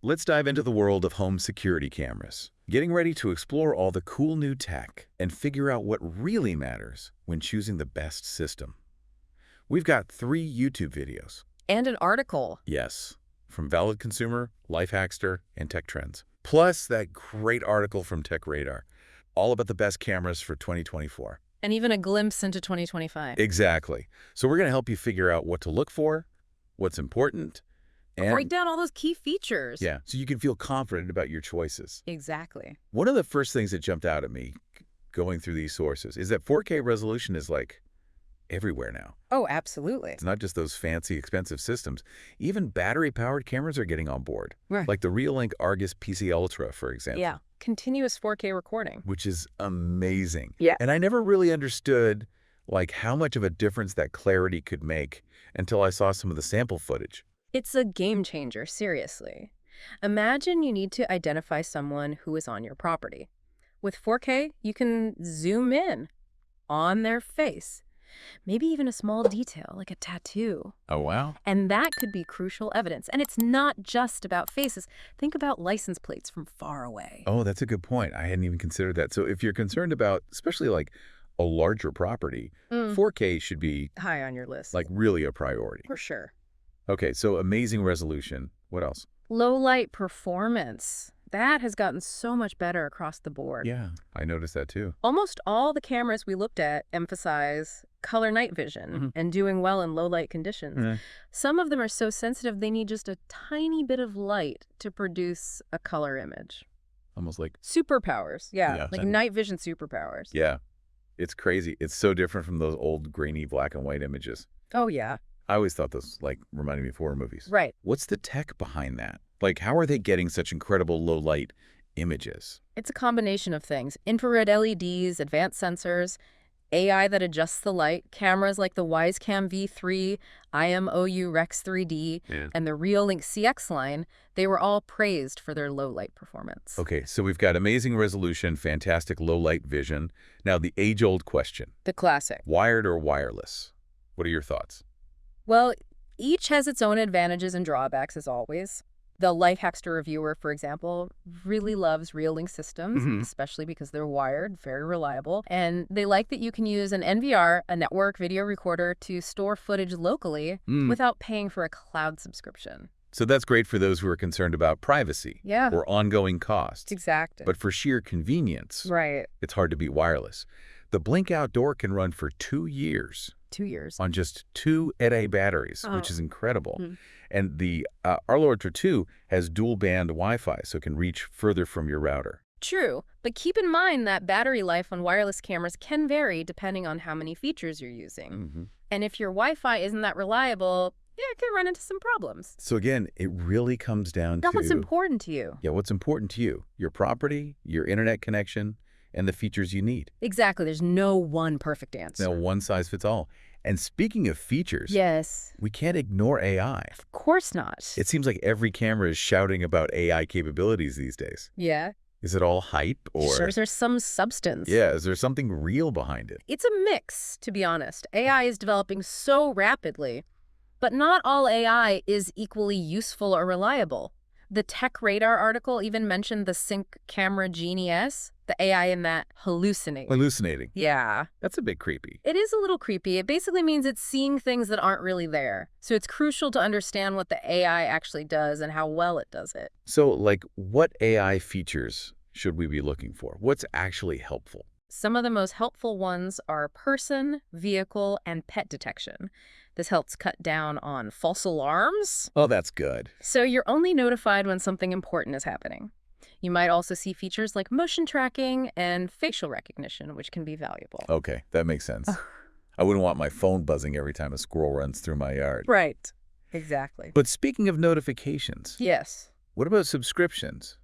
Let's dive into the world of home security cameras. Getting ready to explore all the cool new tech and figure out what really matters when choosing the best system. We've got 3 YouTube videos. And an article. Yes, from Valid Consumer, Life Hackster, and Tech Trends. Plus that great article from Tech Radar, all about the best cameras for 2024. And even a glimpse into 2025. Exactly. So we're going to help you figure out what to look for, what's important, and Break down all those key features. yeah, so you can feel confident about your choices. Exactly. One of the first things that jumped out at me going through these sources is that 4K resolution is like everywhere now. Oh, absolutely. It's not just those fancy, expensive systems. Even battery-powered cameras are getting on board. Right. Like the Reolink Argus PC Ultra, for example. Yeah. Continuous 4K recording. Which is amazing. Yeah. And I never really understood like how much of a difference that clarity could make until I saw some of the sample footage. It's a game changer, seriously. Imagine you need to identify someone who is on your property. With 4K, you can zoom in on their face. Maybe even a small detail, like a tattoo. Oh, wow. And that could be crucial evidence. And it's not just about faces. Think about license plates from far away. Oh, that's a good point. I hadn't even considered that. So if you're concerned about, especially like a larger property, 4K should be High on your list. like really a priority. For sure. Okay, so amazing resolution. What else? Low light performance. That has gotten so much better across the board. Yeah, I noticed that too. Almost all the cameras we looked at emphasize color night vision and doing well in low light conditions. Some of them are so sensitive they need just a tiny bit of light to produce a color image. Almost like, Superpowers, yeah, Yeah, like same. night vision superpowers. yeah, it's crazy. It's so different from those old grainy black and white images. Oh, yeah, I always thought those like reminded me of horror movies. right. What's the tech behind that? Like, how are they getting such incredible low light images? It's a combination of things. Infrared LEDs, advanced sensors, AI that adjusts the light, cameras like the Wyze Cam V3, IMOU Rex 3D, and the Reolink CX line, they were all praised for their low light performance. Okay, so we've got amazing resolution, fantastic low light vision. Now, the age-old question, The classic. wired or wireless? What are your thoughts? Well, each has its own advantages and drawbacks, as always. The Life Hackster reviewer, for example, really loves Reolink systems, especially because they're wired, very reliable. And they like that you can use an NVR, a network video recorder, to store footage locally without paying for a cloud subscription. So that's great for those who are concerned about privacy Yeah. or ongoing costs. Exactly. But for sheer convenience, Right. it's hard to beat wireless. The Blink Outdoor can run for 2 years 2 years. on just 2 AA batteries, which is incredible. And the Arlo Ultra 2 has dual-band Wi-Fi, so it can reach further from your router. True, but keep in mind that battery life on wireless cameras can vary depending on how many features you're using. And if your Wi-Fi isn't that reliable, yeah, it can run into some problems. So again, it really comes down That's to what's important to you. yeah, what's important to you, your property, your internet connection, and the features you need. Exactly. There's no one perfect answer. Now, one size fits all. And speaking of features, Yes. we can't ignore AI. Of course not. It seems like every camera is shouting about AI capabilities these days. Yeah. Is it all hype or Sure, there's some substance. yeah, is there something real behind it? It's a mix, to be honest. AI is developing so rapidly, but not all AI is equally useful or reliable. The Tech Radar article even mentioned the Sync Camera Genie S, the AI in that hallucinates. Hallucinating. Yeah. That's a bit creepy. It is a little creepy. It basically means it's seeing things that aren't really there. So it's crucial to understand what the AI actually does and how well it does it. So, like, what AI features should we be looking for? What's actually helpful? Some of the most helpful ones are person, vehicle, and pet detection. This helps cut down on false alarms. Oh, that's good. So you're only notified when something important is happening. You might also see features like motion tracking and facial recognition, which can be valuable. Okay, that makes sense. I wouldn't want my phone buzzing every time a squirrel runs through my yard. Right. Exactly. But speaking of notifications, Yes. what about subscriptions?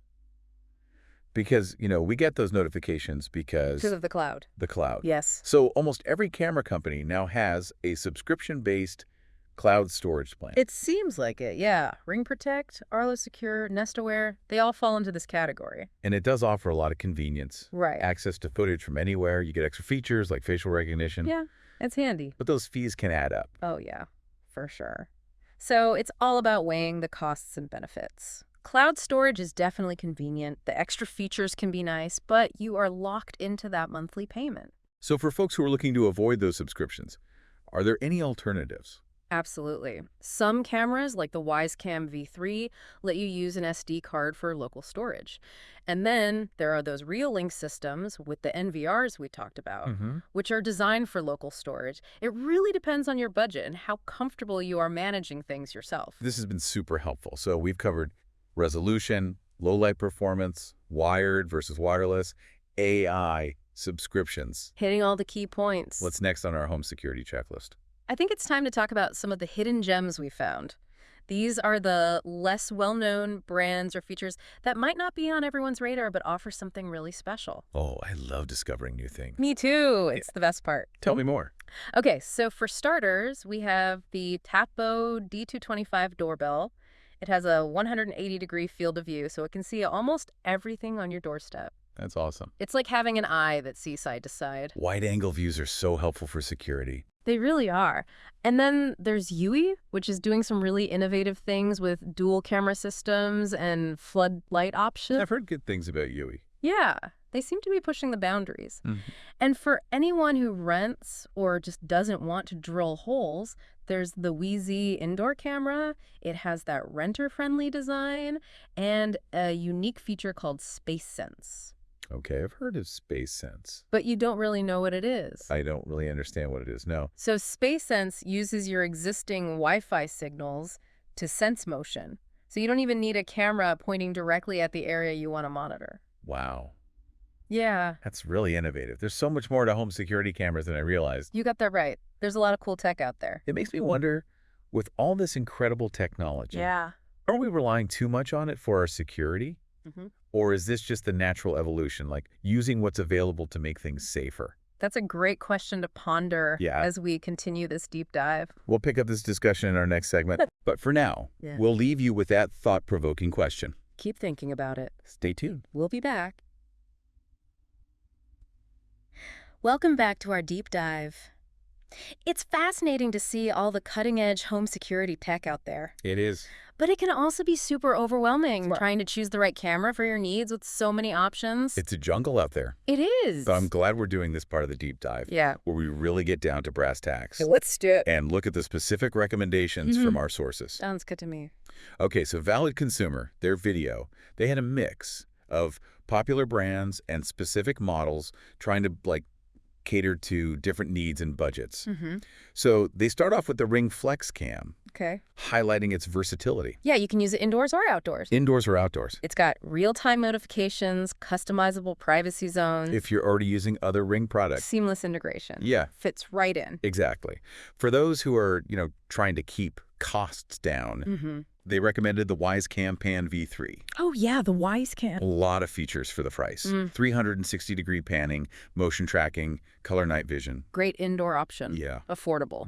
Because, you know, we get those notifications because Because of the cloud. the cloud. Yes. So almost every camera company now has a subscription-based cloud storage plan. It seems like it, yeah. Ring Protect, Arlo Secure, Nest Aware, they all fall into this category. And it does offer a lot of convenience. Right. Access to footage from anywhere. You get extra features like facial recognition. Yeah, it's handy. But those fees can add up. Oh, yeah, for sure. So it's all about weighing the costs and benefits. Cloud storage is definitely convenient. The extra features can be nice, but you are locked into that monthly payment. So for folks who are looking to avoid those subscriptions, are there any alternatives? Absolutely. Some cameras, like the Wyze Cam V3, let you use an SD card for local storage. And then there are those Reolink systems with the NVRs we talked about, which are designed for local storage. It really depends on your budget and how comfortable you are managing things yourself. This has been super helpful. So we've covered resolution, low light performance, wired versus wireless, AI, subscriptions. Hitting all the key points. What's next on our home security checklist? I think it's time to talk about some of the hidden gems we found. These are the less well-known brands or features that might not be on everyone's radar but offer something really special. Oh, I love discovering new things. Me too. It's the best part. Tell me more. Okay, so for starters, we have the Tipo D225 doorbell. It has a 180-degree field of view, so it can see almost everything on your doorstep. That's awesome. It's like having an eye that sees side to side. Wide-angle views are so helpful for security. They really are. And then there's Eufy, which is doing some really innovative things with dual camera systems and floodlight options. I've heard good things about Eufy. Yeah, they seem to be pushing the boundaries. And for anyone who rents or just doesn't want to drill holes, there's the Wyze indoor camera. It has that renter-friendly design and a unique feature called Space Sense. Okay, I've heard of Space Sense. But you don't really know what it is. I don't really understand what it is, no. So Space Sense uses your existing Wi-Fi signals to sense motion. So you don't even need a camera pointing directly at the area you want to monitor. Wow. Yeah. That's really innovative. There's so much more to home security cameras than I realized. You got that right. There's a lot of cool tech out there. It makes me wonder, with all this incredible technology, Yeah. are we relying too much on it for our security? Mm-hmm. Or is this just the natural evolution, like using what's available to make things safer? That's a great question to ponder Yeah. as we continue this deep dive. We'll pick up this discussion in our next segment. But for now, Yeah. we'll leave you with that thought-provoking question. Keep thinking about it. Stay tuned. We'll be back. Welcome back to our deep dive. It's fascinating to see all the cutting-edge home security tech out there. It is. But it can also be super overwhelming Right. trying to choose the right camera for your needs with so many options. It's a jungle out there. It is. But I'm glad we're doing this part of the deep dive, Yeah. where we really get down to brass tacks Let's do it. and look at the specific recommendations from our sources. Sounds good to me. Okay, so Valid Consumer, their video, they had a mix of popular brands and specific models trying to cater to different needs and budgets. So they start off with the Ring Flex Cam, Okay. highlighting its versatility. Yeah, you can use it indoors or outdoors. Indoors or outdoors. It's got real-time notifications, customizable privacy zones, If you're already using other Ring products. seamless integration. Yeah, Fits right in. exactly. For those who are, trying to keep costs down, they recommended the Wyze Cam Pan V3. Oh, yeah, the Wyze Cam. A lot of features for the price. 360-degree panning, motion tracking, color night vision. Great indoor option. Yeah. Affordable.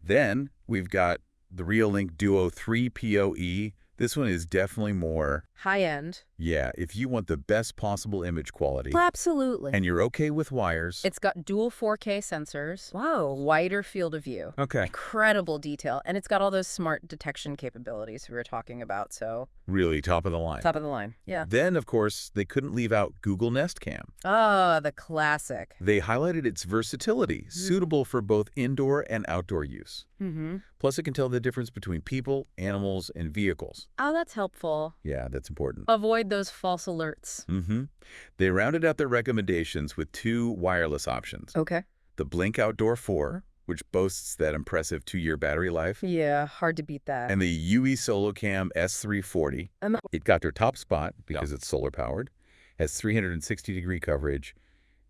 Then we've got the Reolink Duo 3 PoE. This one is definitely more, High-end. yeah, if you want the best possible image quality Absolutely. and you're okay with wires. It's got dual 4K sensors. Wow. Wider field of view. Okay. Incredible detail. And it's got all those smart detection capabilities we were talking about, so Really top of the line. top of the line. Yeah. Then, of course, they couldn't leave out Google Nest Cam. Oh, the classic. They highlighted its versatility, suitable for both indoor and outdoor use. Plus, it can tell the difference between people, animals, and vehicles. Oh, that's helpful. Yeah, that's important. Avoid those false alerts. They rounded out their recommendations with 2 wireless options. Okay. The Blink Outdoor 4, which boasts that impressive 2-year battery life, Yeah, hard to beat that. and the UE SoloCam S340. It got their top spot because it's solar-powered, has 360-degree coverage,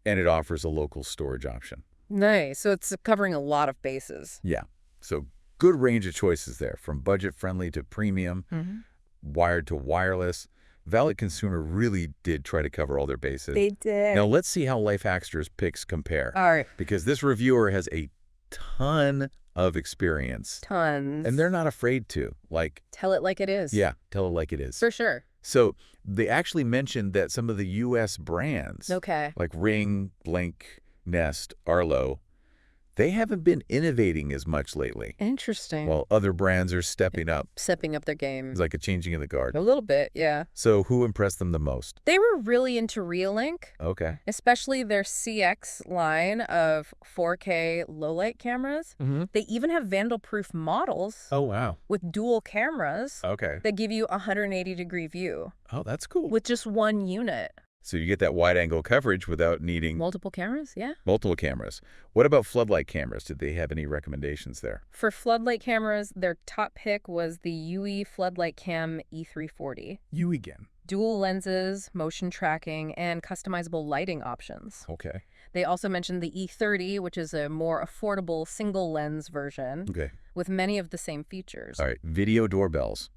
and it offers a local storage option. Nice. So it's covering a lot of bases. Yeah, so good range of choices there, from budget-friendly to premium, wired to wireless. Valid Consumer really did try to cover all their bases. They did. Now let's see how Lifehackster's picks compare. All right. Because this reviewer has a ton of experience. Tons. And they're not afraid to. Tell it like it is. Yeah, tell it like it is. For sure. So they actually mentioned that some of the U.S. brands, Okay. like Ring, Blink, Nest, Arlo, They haven't been innovating as much lately, Interesting. while other brands are stepping up. Stepping up their game. It's like a changing of the guard. A little bit, yeah. So who impressed them the most? They were really into Reolink, Okay. especially their CX line of 4K low-light cameras. They even have vandal-proof models Oh, wow. with dual cameras Okay. that give you a 180-degree view Oh, that's cool. with just one unit. So you get that wide-angle coverage without needing Multiple cameras, yeah. multiple cameras. What about floodlight cameras? Did they have any recommendations there? For floodlight cameras, their top pick was the Eufy Floodlight Cam E340. You again. Dual lenses, motion tracking, and customizable lighting options. Okay. They also mentioned the E30, which is a more affordable single lens version Okay. with many of the same features. All right. Video doorbells.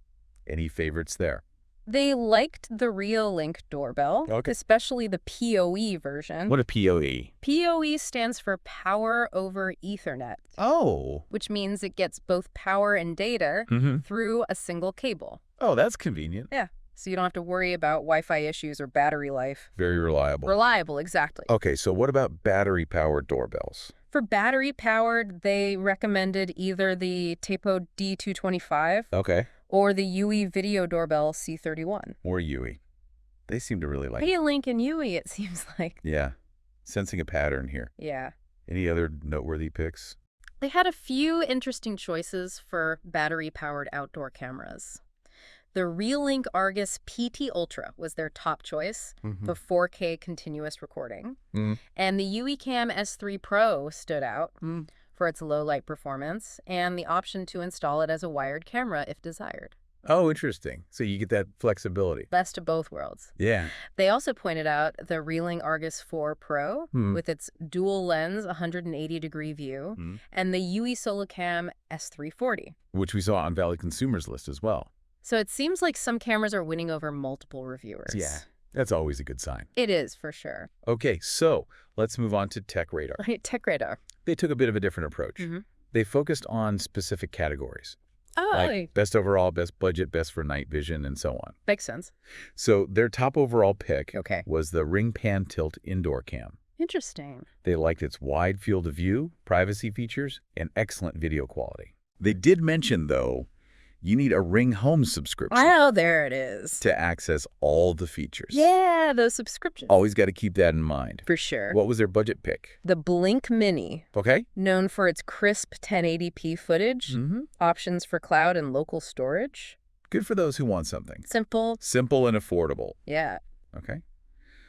Any favorites there? They liked the Reolink doorbell, Okay. especially the PoE version. What a PoE? PoE stands for Power over Ethernet, Oh. which means it gets both power and data through a single cable. Oh, that's convenient. Yeah, so you don't have to worry about Wi-Fi issues or battery life. Very reliable. Reliable, exactly. Okay, so what about battery-powered doorbells? For battery-powered, they recommended either the Tipo D225 Okay. or the Eufy Video Doorbell C31. Or UE. They seem to really like it. Reolink and Eufy, it seems like. Yeah. Sensing a pattern here. Yeah. Any other noteworthy picks? They had a few interesting choices for battery-powered outdoor cameras. The Reolink Argus PT Ultra was their top choice for 4K continuous recording. And the Eufy Cam S3 Pro stood out for its low-light performance and the option to install it as a wired camera if desired. Oh, interesting. So you get that flexibility. Best of both worlds. Yeah. They also pointed out the Reolink Argus 4 Pro with its dual lens 180-degree view and the Eufy Solocam S340. Which we saw on Valley Consumers list as well. So it seems like some cameras are winning over multiple reviewers. Yeah. That's always a good sign. It is, for sure. Okay, so let's move on to Tech Radar. Right, Tech Radar. They took a bit of a different approach. They focused on specific categories. Oh, Like best overall, best budget, best for night vision, and so on. makes sense. So their top overall pick Okay. was the Ring Pan Tilt Indoor Cam. Interesting. They liked its wide field of view, privacy features, and excellent video quality. They did mention, though, you need a Ring Home subscription Oh, there it is. to access all the features. Yeah, those subscriptions. Always got to keep that in mind. For sure. What was their budget pick? The Blink Mini, Okay. known for its crisp 1080p footage, options for cloud and local storage. Good for those who want something. Simple. Simple and affordable. Yeah. Okay.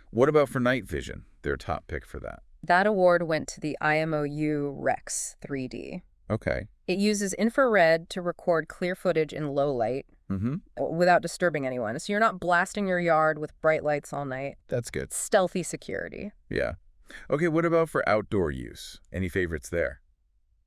What about for night vision? Their top pick for that. That award went to the IMOU Rex 3D. Okay. It uses infrared to record clear footage in low light without disturbing anyone. So you're not blasting your yard with bright lights all night. That's good. Stealthy security. Yeah. Okay, what about for outdoor use? Any favorites there?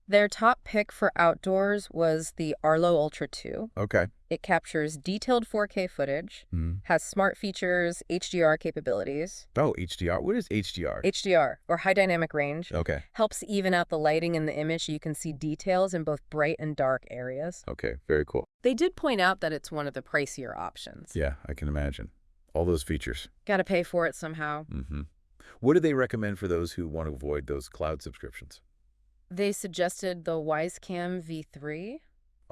Their top pick for outdoors was the Arlo Ultra 2. Okay. It captures detailed 4K footage, has smart features, HDR capabilities. Oh, HDR. What is HDR? HDR, or high dynamic range, Okay. helps even out the lighting in the image so you can see details in both bright and dark areas. Okay, very cool. They did point out that it's one of the pricier options. Yeah, I can imagine. All those features. Gotta pay for it somehow. What do they recommend for those who want to avoid those cloud subscriptions? They suggested the Wyze Cam V3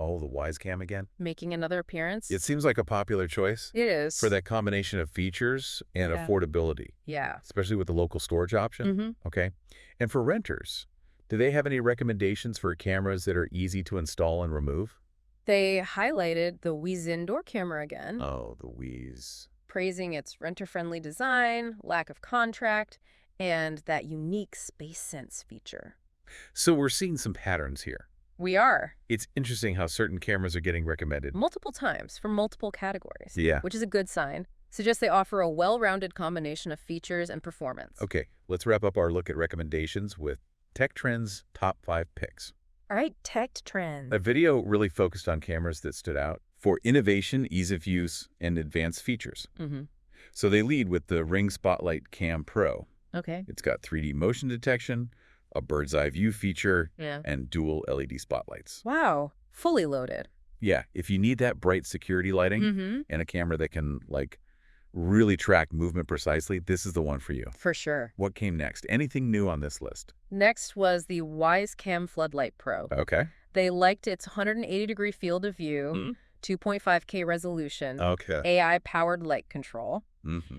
Oh, the Wyze Cam again? making another appearance. It seems like a popular choice It is. for that combination of features and Yeah. affordability, Yeah. especially with the local storage option. Okay. And for renters, do they have any recommendations for cameras that are easy to install and remove? They highlighted the Wyze indoor camera again, Oh, the Wyze. praising its renter-friendly design, lack of contract, and that unique Space Sense feature. So we're seeing some patterns here. We are. It's interesting how certain cameras are getting recommended. Multiple times for multiple categories. Yeah. Which is a good sign. Suggests they offer a well-rounded combination of features and performance. Okay, let's wrap up our look at recommendations with Tech Trend's top 5 picks. All right, tech trends. A video really focused on cameras that stood out for innovation, ease of use, and advanced features. So they lead with the Ring Spotlight Cam Pro. Okay. It's got 3D motion detection, a bird's eye view feature, Yeah. and dual LED spotlights. Wow. Fully loaded. Yeah, if you need that bright security lighting and a camera that can, like, really track movement precisely, this is the one for you. For sure. What came next? Anything new on this list? Next was the Wyze Cam Floodlight Pro. Okay. They liked its 180-degree field of view, 2.5K resolution, Okay. AI-powered light control.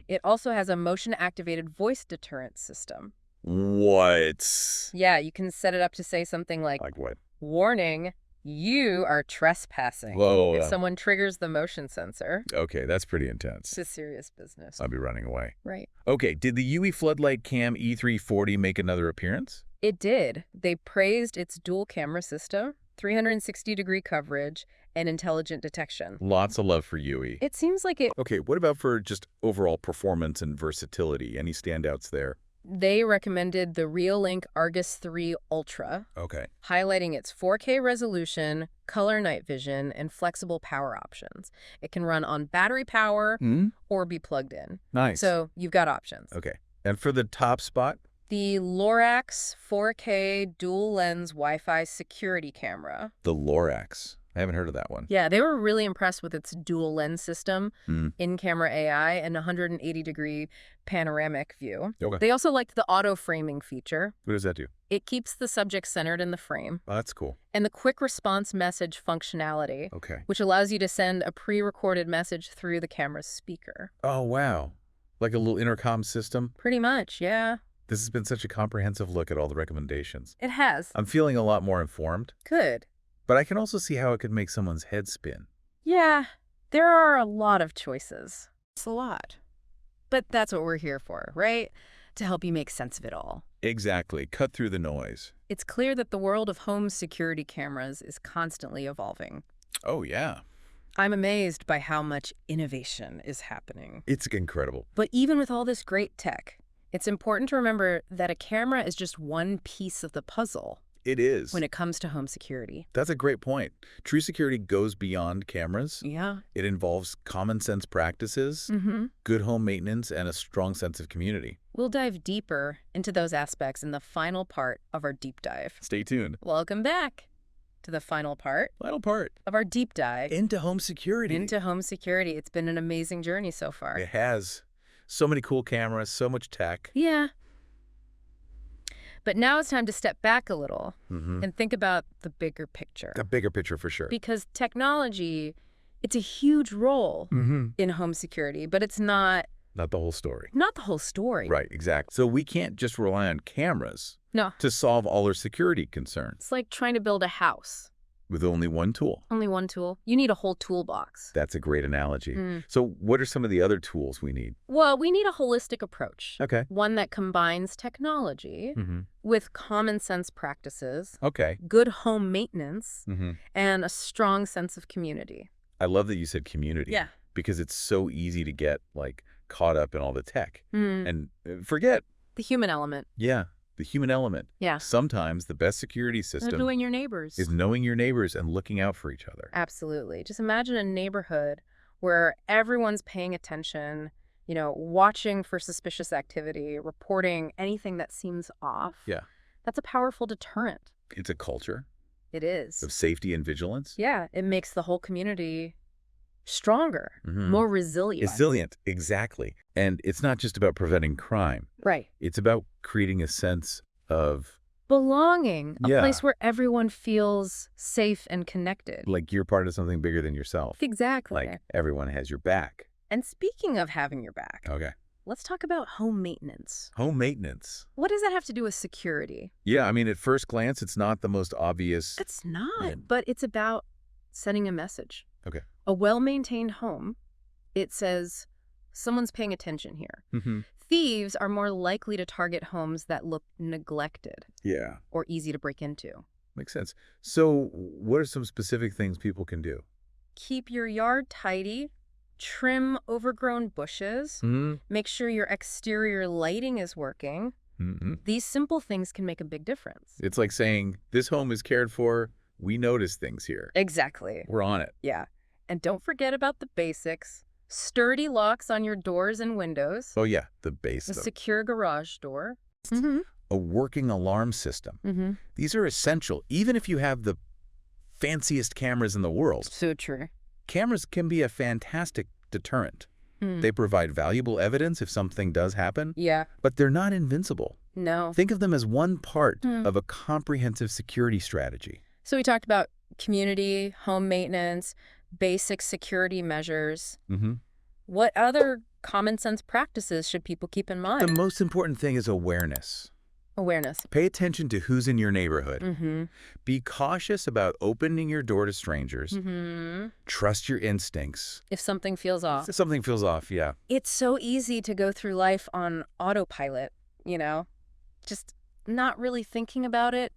It also has a motion-activated voice deterrent system. What? Yeah, you can set it up to say something like, Like what? warning, you are trespassing. Whoa. If someone triggers the motion sensor. Okay, that's pretty intense. It's a serious business. I'll be running away. Right. Okay, did the Eufy Floodlight Cam E340 make another appearance? It did. They praised its dual camera system, 360-degree coverage, and intelligent detection. Lots of love for Eufy. It seems like it... Okay, what about for just overall performance and versatility? Any standouts there? They recommended the Reolink Argus 3 Ultra, Okay. highlighting its 4K resolution, color night vision, and flexible power options. It can run on battery power or be plugged in. Nice. So you've got options. Okay. And for the top spot? The Lorax 4K dual lens Wi-Fi security camera. The Lorax. I haven't heard of that one. Yeah, they were really impressed with its dual lens system, in-camera AI, and 180-degree panoramic view. Okay. They also liked the auto-framing feature. What does that do? It keeps the subject centered in the frame. Oh, that's cool. And the quick response message functionality, Okay. which allows you to send a pre-recorded message through the camera's speaker. Oh, wow. Like a little intercom system? Pretty much, yeah. This has been such a comprehensive look at all the recommendations. It has. I'm feeling a lot more informed, Good. but I can also see how it could make someone's head spin. Yeah, there are a lot of choices. It's a lot. But that's what we're here for, right? To help you make sense of it all. Exactly. Cut through the noise. It's clear that the world of home security cameras is constantly evolving. Oh, yeah. I'm amazed by how much innovation is happening. It's incredible. But even with all this great tech, it's important to remember that a camera is just one piece of the puzzle. It is. When it comes to home security. That's a great point. True security goes beyond cameras. Yeah. It involves common sense practices, good home maintenance, and a strong sense of community. We'll dive deeper into those aspects in the final part of our deep dive. Stay tuned. Welcome back to the final part of our deep dive into home security. Into home security. It's been an amazing journey so far. It has. So many cool cameras, so much tech. Yeah. But now it's time to step back a little and think about the bigger picture. A bigger picture for sure. Because technology, it's a huge role in home security, but it's not the whole story. Not the whole story. Right, exactly. So we can't just rely on cameras to solve all our security concerns. It's like trying to build a house. With only one tool. Only one tool. You need a whole toolbox. That's a great analogy. So what are some of the other tools we need? Well, we need a holistic approach. Okay. One that combines technology with common sense practices, good home maintenance, and a strong sense of community. I love that you said community. Yeah. Because it's so easy to get caught up in all the tech and forget the human element. Yeah. The human element. Yeah. Sometimes the best security system knowing your neighbors. is knowing your neighbors and looking out for each other. Absolutely. Just imagine a neighborhood where everyone's paying attention, watching for suspicious activity, reporting anything that seems off. Yeah. That's a powerful deterrent. It's a culture. It is. Of safety and vigilance. Yeah. It makes the whole community stronger, more resilient. Resilient, exactly. And it's not just about preventing crime. Right. It's about creating a sense of belonging, a place where everyone feels safe and connected. Like you're part of something bigger than yourself. Exactly. Like everyone has your back. And speaking of having your back, let's talk about home maintenance. Home maintenance. What does that have to do with security? Yeah, I mean, at first glance, it's not the most obvious. It's not, but it's about sending a message. Okay. A well-maintained home, it says, someone's paying attention here. Thieves are more likely to target homes that look neglected. Yeah. Or easy to break into. Makes sense. So what are some specific things people can do? Keep your yard tidy. Trim overgrown bushes. Make sure your exterior lighting is working. These simple things can make a big difference. It's like saying, this home is cared for. We notice things here. Exactly. We're on it. Yeah. And don't forget about the basics. Sturdy locks on your doors and windows. Oh, yeah. The basics. A secure garage door. A working alarm system. These are essential, even if you have the fanciest cameras in the world. So true. Cameras can be a fantastic deterrent. They provide valuable evidence if something does happen, Yeah. but they're not invincible. No. Think of them as one part of a comprehensive security strategy. So we talked about community, home maintenance, basic security measures. What other common sense practices should people keep in mind? The most important thing is awareness. Awareness. Pay attention to who's in your neighborhood. Be cautious about opening your door to strangers. Trust your instincts. If something feels off. If something feels off, yeah. It's so easy to go through life on autopilot, just not really thinking about it,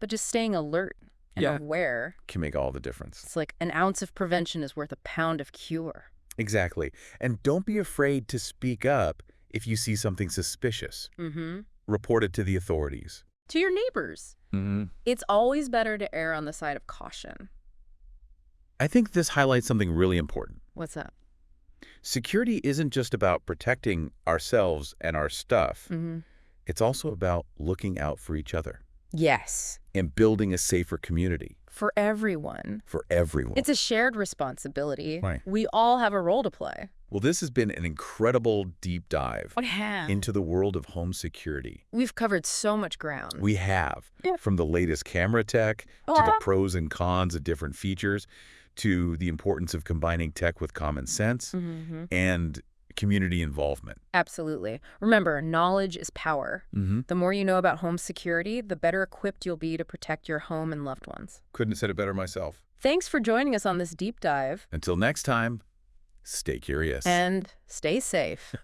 but just staying alert and aware. Can make all the difference. It's like an ounce of prevention is worth a pound of cure. Exactly. And don't be afraid to speak up if you see something suspicious. Report it to the authorities. To your neighbors. It's always better to err on the side of caution. I think this highlights something really important. What's that? Security isn't just about protecting ourselves and our stuff. It's also about looking out for each other. Yes. And building a safer community. For everyone. For everyone. It's a shared responsibility. Right. We all have a role to play. Well, this has been an incredible deep dive Yeah. into the world of home security. We've covered so much ground. We have. Yeah. From the latest camera tech, to the pros and cons of different features, to the importance of combining tech with common sense, and community involvement. Absolutely. Remember, knowledge is power. The more you know about home security, the better equipped you'll be to protect your home and loved ones. Couldn't have said it better myself. Thanks for joining us on this deep dive. Until next time, stay curious. And stay safe.